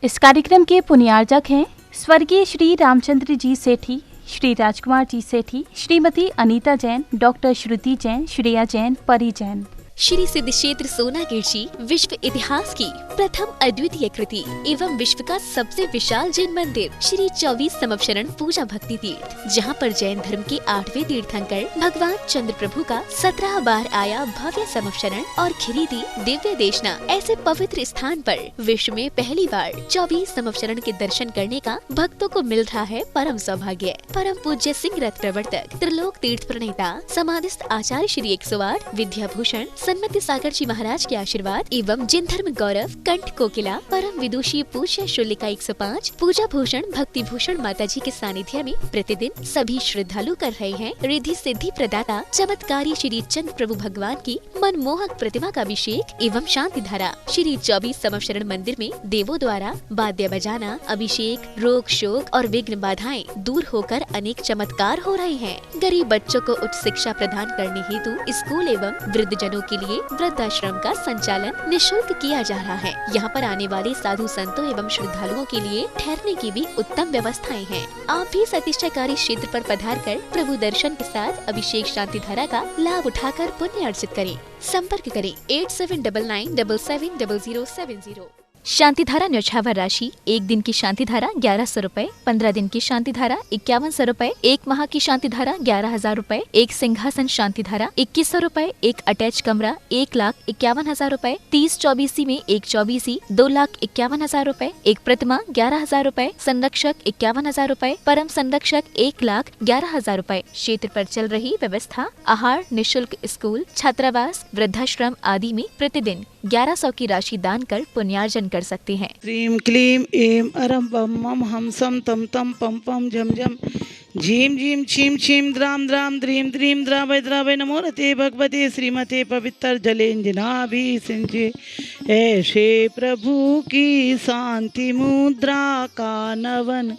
इस कार्यक्रम के पुण्यार्जक हैं स्वर्गीय श्री रामचंद्र जी सेठी, श्री राजकुमार जी सेठी, श्रीमती अनीता जैन, डॉक्टर श्रुति जैन, श्रेया जैन, परी जैन। श्री सिद्ध क्षेत्र सोनागिर जी विश्व इतिहास की प्रथम अद्वितीय कृति एवं विश्व का सबसे विशाल जैन मंदिर श्री 24 समवशरण पूजा भक्ति तीर्थ, जहां पर जैन धर्म के 8वें तीर्थंकर भगवान चंद्र प्रभु का 17 बार आया भव्य समवशरण और खिरीदी दिव्य देशना ऐसे पवित्र स्थान पर विश्व में पहली बार 24 समवशरण के दर्शन करने का भक्तों को मिल रहा है परम सौभाग्य। परम पूज्य सिंह रथ प्रवर्तक त्रिलोक तीर्थ प्रणेता समाधिस्थ आचार्य श्री 108 विद्याभूषण सन्मति सागर जी महाराज के आशीर्वाद एवं जिन धर्म गौरव कंठ कोकिला परम विदुषी पूज्य शुल्लिका 105 पूजा भूषण भक्ति भूषण माता जी के सानिध्य में प्रतिदिन सभी श्रद्धालु कर रहे हैं रिद्धि सिद्धि प्रदाता चमत्कारी श्री चंद्र प्रभु भगवान की मनमोहक प्रतिमा का अभिषेक एवं शांति धारा। श्री 24 समवशरण मंदिर में देवों द्वारा वाद्य बजाना, अभिषेक, रोग शोक और विघ्न बाधाएं दूर होकर अनेक चमत्कार हो रहे हैं। गरीब बच्चों को उच्च शिक्षा प्रदान करने हेतु स्कूल एवं वृद्ध जनों के लिए वृद्धाश्रम का संचालन निःशुल्क किया जा रहा है। यहाँ पर आने वाले साधु संतों एवं श्रद्धालुओं के लिए ठहरने की भी उत्तम व्यवस्थाएं हैं। आप भी सतीक्षाकारी क्षेत्र पर पधार कर प्रभु दर्शन के साथ अभिषेक शांति धारा का लाभ उठाकर पुण्य अर्जित करें। संपर्क करें 8799770070। शांति धारा न्यौछावर राशि 1 दिन की शांति धारा 1100 रूपए, 15 दिन की शांति धारा 5100 रूपए, 1 माह की शांति धारा 11,000 रूपए, 1 सिंहासन शांति धारा 2100 रूपए, 1 अटैच कमरा 1,51,000 रूपए, 30 चौबीसी में 1 चौबीसी 2,51,000 रूपए, 1 प्रतिमा 11,000 रूपए, संरक्षक 51,000 रूपए, परम संरक्षक 1,11,000 रूपए। क्षेत्र पर चल रही व्यवस्था आहार निःशुल्क, स्कूल, छात्रावास, वृद्धाश्रम आदि में प्रतिदिन 1100 की राशि दान कर पुण्यार्जन कर सकते हैं। क्लीं क्लीं ऐं अरं बम मम हंसं तं तं पं पं झम झम झीं झीं छीं छीं द्रां द्रां द्रीं द्रीं द्रावय द्रावय नमो रते भगवते श्रीमते पवित्र जलेंजनाभिषिंचे। ऐसे प्रभु की शांति मुद्रा का नवन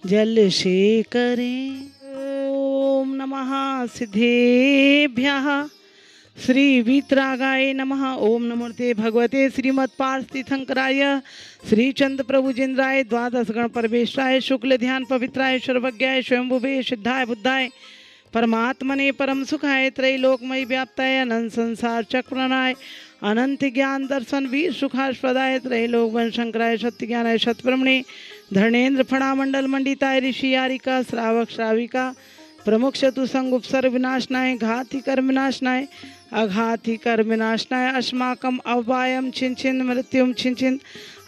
जल से करें। ओम नमः सिद्धेभ्यः श्री वीतरागाय नमः। ओम नमोते भगवते श्रीमत्पार्थिथंकराय श्री चंद्र प्रभुजेन्द्राय द्वादश गण परमेश्वराय शुक्ल ध्यान पवित्राय सर्वज्ञाय स्वयंभुवे सिद्धाय बुद्धाय परमात्मने परम सुखाय त्रैलोकमय व्याप्ताय अनंत संसार चक्रनाय अनंत ज्ञान दर्शन वीर सुखास्पदाय त्रैलोक वन शंकराय सत्य ज्ञानाय सत्प्रमणे धर्णेन्द्र फणामंडल मंडिताय ऋषि यारिका श्रावक श्राविका प्रमुख शत्रु संग उपसर्ग विनाशनाय घाति कर्म विनाशनाय अघाति कर्म विनाशनाय अस्माकम अवायम छिन मृत्युम छिन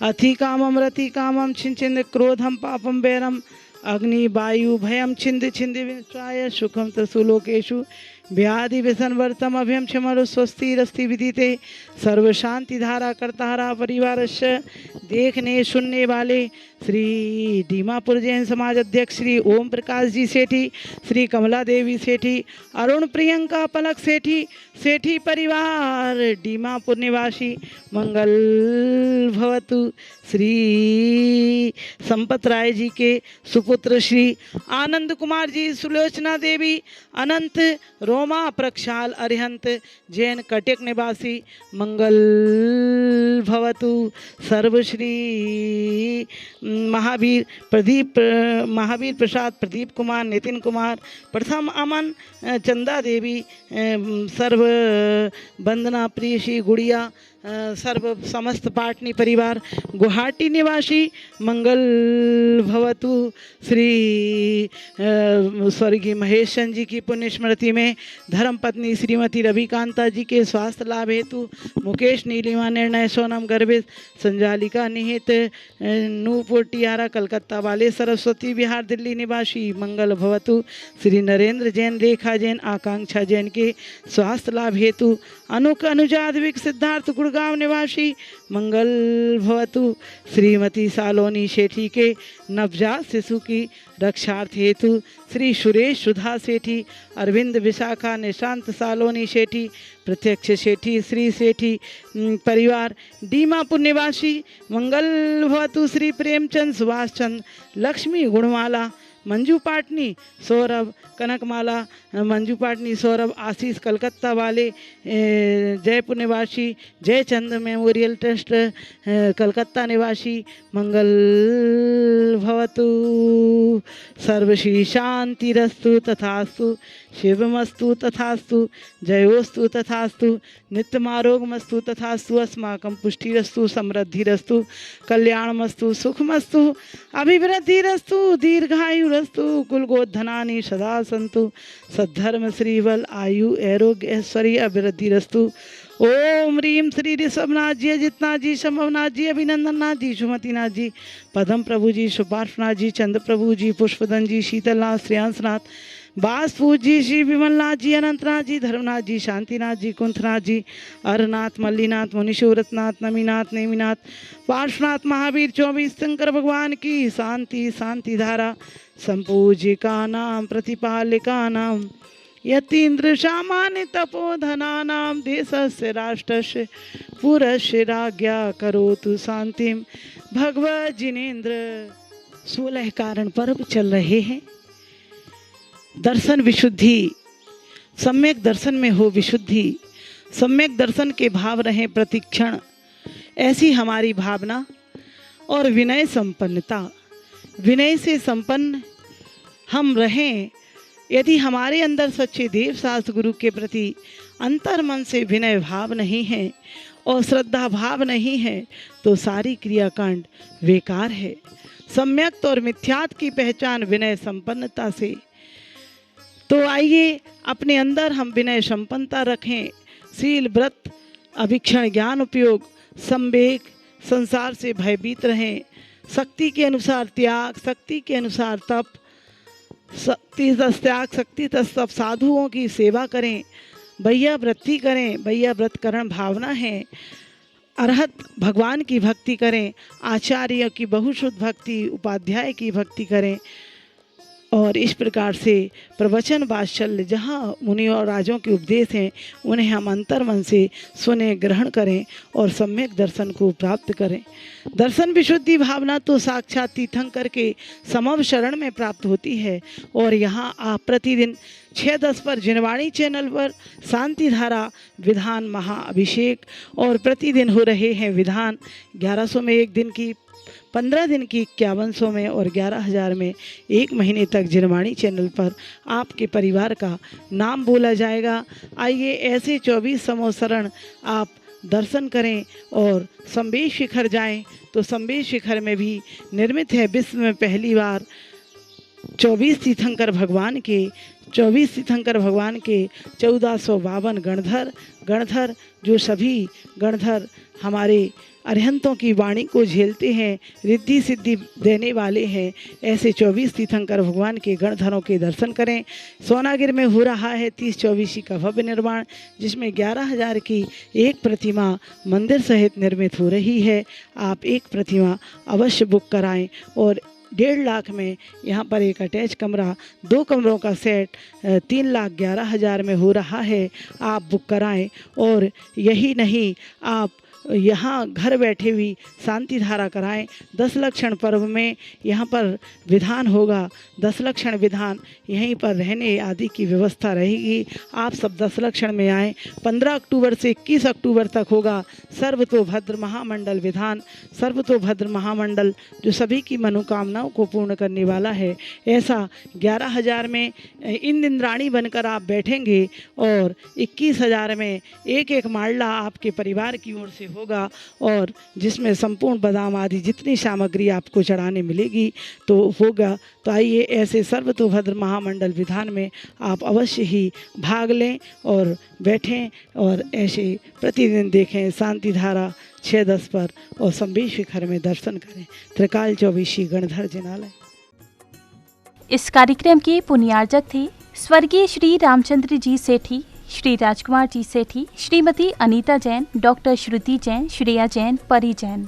अति कामम रति कामम छिन क्रोधम पापम वैरम अग्नि वायु भयम छिंद विनाशाय सुखम त्रिशूलोकेषु व्याधि व्यसनवर्तम अभयम क्षमरु स्वस्तिरस्ति विदिते सर्व शांति धारा कर्तारा परिवारस्य देखने सुनने वाले श्री दीमापुर जैन समाज अध्यक्ष श्री ओम प्रकाश जी सेठी, श्री कमला देवी सेठी, अरुण प्रियंका पलक सेठी, सेठी परिवार दीमापुर निवासी मंगल भवतु। श्री संपत राय जी के सुपुत्र श्री आनंद कुमार जी, सुलोचना देवी, अनंत रोमा प्रक्षाल अरिहंत जैन कटेक निवासी मंगल भवतु। सर्वश्री महावीर प्रसाद, प्रदीप कुमार, नितिन कुमार, प्रथम अमन, चंदा देवी, सर्व वंदना प्रिय श्री गुड़िया, सर्व समस्त पाटनी परिवार गुवाहाटी निवासी मंगल भवतु। श्री स्वर्गीय महेश चंद जी की पुण्य स्मृति में धर्मपत्नी श्रीमती रविकांता जी के स्वास्थ्य लाभ हेतु मुकेश नीलिमा निर्णय सोनम गर्भे संजालिका निहित नूपुर टियारा कलकत्ता वाले सरस्वती विहार दिल्ली निवासी मंगल भवतु। श्री नरेंद्र जैन, रेखा जैन, आकांक्षा जैन के स्वास्थ्य लाभ हेतु अनुक अनुजाद्विक सिद्धार्थ गुड़गांव निवासी मंगल भवतु। श्रीमती सालोनी सेठी के नवजात शिशु की रक्षार्थ हेतु श्री सुरेश सुधा सेठी, अरविंद विशाखा, निशांत सालोनी सेठी, प्रत्यक्ष सेठी, श्री सेठी परिवार दीमापुर निवासी मंगल भवतु। श्री प्रेमचंद, सुभाष चंद, लक्ष्मी गुणवाला, मंजू पाटनी, सौरभ कनकमाला, मंजू पाटनी, सौरभ आशीष कलकत्ता वाले, जयपुर निवासी जयचंद मेमोरियल ट्रस्ट कलकत्ता निवासी, मंगल भवतु, सर्वश्री शांतिरस्तु तथास्तु, शिवमस्तु तथास्तु, जयोस्तु तथास्तु, नित्यमारोगमस्तु तथास्तु, अस्माकं पुष्टिरस्तु, समृद्धिरस्तु, कल्याणमस्तु, सुखमस्तु, अभिवृद्धिरस्तु, दीर्घायुरस्तु, कुलगोधनानि सदा सन्तु, सद्धर्म श्रीबल आयु आरोग्य ऐश्वर्य अभिवृद्धिरस्तु। ओम ह्रीम श्री ऋषभनाथ जी, अजितनाथ जी, शंभवनाथ जी, अभिनंदननाथ जी, सुमतिनाथ जी, पदम प्रभु जी, सुपार्श्वनाथ जी, चंद्र प्रभु जी, पुष्पदन जी, शीतलनाथ, श्रेयांसनाथ, बासपूज जी, श्री विमलनाथ जी, अनंतनाथ जी, धर्मनाथ जी, शांतिनाथ जी, कुंथनाथ जी, अरनाथ, मल्लीनाथ, मुनिशोरतनाथ, नमीनाथ, नेमिनाथ, पार्श्वनाथ, महावीर 24 शंकर भगवान की शांति शांति धारा, संपूजिका नाम प्रतिपालिका नाम, यतीन्द्र सामान्य तपोधनानां देशस्य राष्ट्रस्य पुरस्य राज्ञा करोतु शांतिं भगवत जिनेन्द्र। 16 कारण पर्व चल रहे हैं। दर्शन विशुद्धि, सम्यक दर्शन में हो विशुद्धि, सम्यक दर्शन के भाव रहें प्रतिक्षण, ऐसी हमारी भावना और विनय संपन्नता, विनय से संपन्न हम रहें। यदि हमारे अंदर सच्चे देव शास्त्र गुरु के प्रति अंतर मन से विनय भाव नहीं है और श्रद्धा भाव नहीं है तो सारी क्रियाकांड बेकार है। सम्यक्त और मिथ्यात की पहचान विनय संपन्नता से। तो आइए अपने अंदर हम विनय संपन्नता रखें, शील व्रत अभिक्षण ज्ञान उपयोग, संवेग, संसार से भयभीत रहें, शक्ति के अनुसार त्याग, शक्ति के अनुसार तप, शक्ति तस त्याग, शक्ति तस तप, साधुओं की सेवा करें, भैया वृत्ति करें, भैया व्रतकरण भावना है, अरहत भगवान की भक्ति करें, आचार्य की बहुशुद्ध भक्ति, उपाध्याय की भक्ति करें। और इस प्रकार से प्रवचन वात्सल्य, जहाँ मुनि और राजों के उपदेश हैं उन्हें हम अंतर मन से सुने, ग्रहण करें और सम्यक दर्शन को प्राप्त करें। दर्शन विशुद्धि भावना तो साक्षात तीर्थंकर के समव शरण में प्राप्त होती है। और यहाँ आप प्रतिदिन 6:10 पर जिनवाणी चैनल पर शांति धारा विधान महाअभिषेक और प्रतिदिन हो रहे हैं विधान 1100 में एक दिन की, 15 दिन की 5100 में और 11,000 में एक महीने तक जिनवाणी चैनल पर आपके परिवार का नाम बोला जाएगा। आइए ऐसे 24 समोसरण आप दर्शन करें और संवेश शिखर जाएं। तो संवेश शिखर में भी निर्मित है विश्व में पहली बार 24 तीर्थंकर भगवान के 1452 गणधर जो सभी गणधर हमारे अरिहंतों की वाणी को झेलते हैं, रिद्धि सिद्धि देने वाले हैं। ऐसे 24 तीर्थंकर भगवान के गणधरों के दर्शन करें। सोनागिर में हो रहा है 30-24 का भव्य निर्माण, जिसमें 11,000 की एक प्रतिमा मंदिर सहित निर्मित हो रही है। आप एक प्रतिमा अवश्य बुक कराएं और 1.5 लाख में यहाँ पर एक अटैच कमरा, 2 कमरों का सेट 3,11,000 में हो रहा है। आप बुक कराएं। और यही नहीं, आप यहाँ घर बैठे हुई शांति धारा कराएं। 10 लक्षण पर्व में यहाँ पर विधान होगा, 10 लक्षण विधान, यहीं पर रहने आदि की व्यवस्था रहेगी। आप सब 10 लक्षण में आएँ। 15 अक्टूबर से 21 अक्टूबर तक होगा सर्वतोभद्र महामंडल विधान। सर्वतोभद्र महामंडल जो सभी की मनोकामनाओं को पूर्ण करने वाला है। ऐसा 11,000 में इन इंद्राणी बनकर आप बैठेंगे और 21,000 में एक माला आपके परिवार की ओर से होगा और जिसमें संपूर्ण बादाम आदि जितनी सामग्री आपको चढ़ाने मिलेगी तो होगा। तो आइए ऐसे सर्वतोभद्र महामंडल विधान में आप अवश्य ही भाग लें और बैठें और ऐसे प्रतिदिन देखें शांति धारा 6:10 पर और संवेश शिखर में दर्शन करें। त्रिकाल 24 गणधर जिनालय। इस कार्यक्रम के पुण्यार्जक थे स्वर्गीय श्री रामचंद्र जी सेठी, श्री राजकुमार जी सेठी, श्रीमती अनीता जैन, डॉक्टर श्रुति जैन, श्रेया जैन, परी जैन।